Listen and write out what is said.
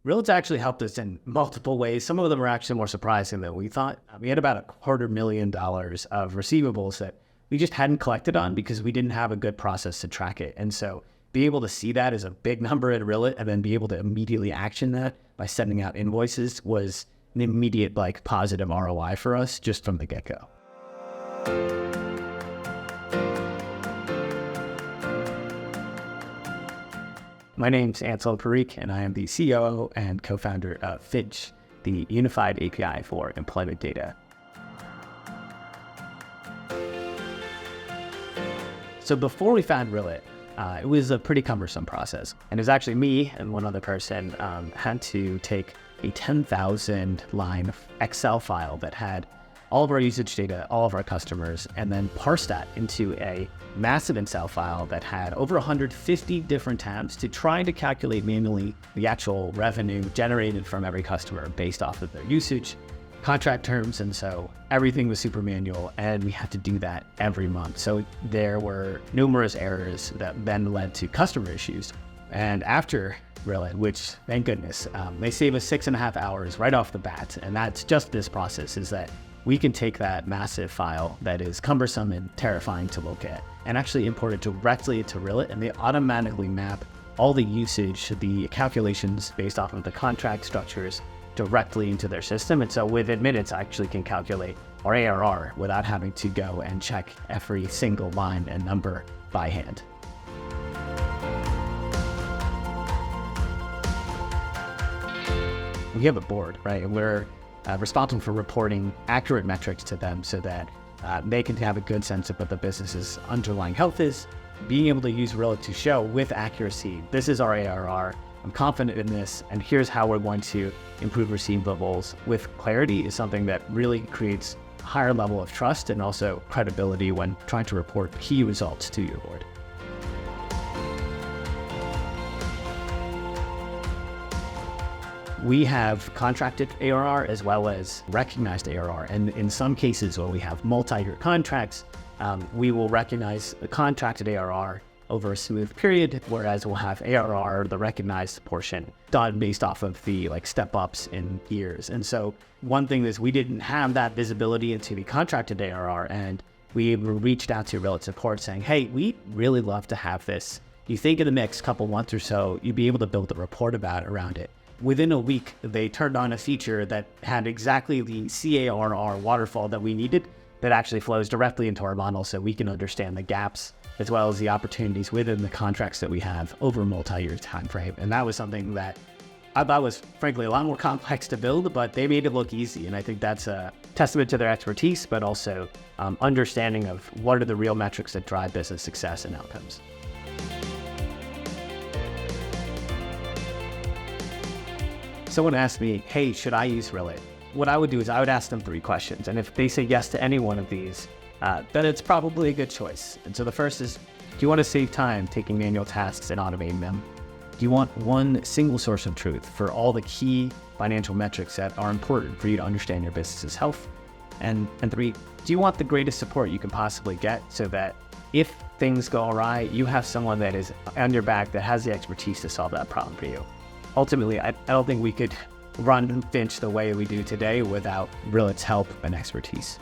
Rillet's actually helped us in multiple ways. Some of them are actually more surprising than we thought. We had about $250,000 of receivables that we just hadn't collected on because we didn't have a good process to track it. And so be able to see that as a big number at Rillet and then be able to immediately action that by sending out invoices was an immediate positive ROI for us just from the get-go. My name's Ansel Parikh, and I am the COO and co-founder of Finch, the unified API for employment data. So before we found Rillet, it was a pretty cumbersome process. And it was actually me and one other person had to take a 10,000 line Excel file that had all of our usage data, all of our customers, and then parse that into a massive Excel file that had over 150 different tabs to try to calculate manually the actual revenue generated from every customer based off of their usage, contract terms, and so everything was super manual, and we had to do that every month. So there were numerous errors that then led to customer issues. And after Rillet, which thank goodness, they save us 6.5 hours right off the bat, and that's just this process, is that we can take that massive file that is cumbersome and terrifying to look at and actually import it directly into Rillet, and they automatically map all the usage, the calculations based off of the contract structures directly into their system. And so within minutes, I actually can calculate our ARR without having to go and check every single line and number by hand. We have a board, right? And we're responsible for reporting accurate metrics to them so that they can have a good sense of what the business's underlying health is. Being able to use Rillet to show with accuracy, this is our ARR, I'm confident in this, and here's how we're going to improve receivables with clarity is something that really creates a higher level of trust and also credibility when trying to report key results to your board. We have contracted ARR as well as recognized ARR. And in some cases where we have multi-year contracts, we will recognize the contracted ARR over a smooth period, whereas we'll have ARR, the recognized portion, done based off of the step-ups in years. And so one thing is we didn't have that visibility into the contracted ARR, and we reached out to Rillet support saying, hey, we'd really love to have this. You think in the next couple months or so, you'd be able to build a report around it. Within a week, they turned on a feature that had exactly the CARR waterfall that we needed that actually flows directly into our model so we can understand the gaps as well as the opportunities within the contracts that we have over a multi-year time frame. And that was something that I thought was frankly a lot more complex to build, but they made it look easy. And I think that's a testament to their expertise, but also understanding of what are the real metrics that drive business success and outcomes. Someone asked me, hey, should I use Rillet? What I would do is I would ask them 3 questions. And if they say yes to any one of these, then it's probably a good choice. And so the first is, do you want to save time taking manual tasks and automating them? Do you want one single source of truth for all the key financial metrics that are important for you to understand your business's health? And 3, do you want the greatest support you can possibly get so that if things go awry, you have someone that is on your back that has the expertise to solve that problem for you? Ultimately, I don't think we could run Finch the way we do today without Rillet's help and expertise.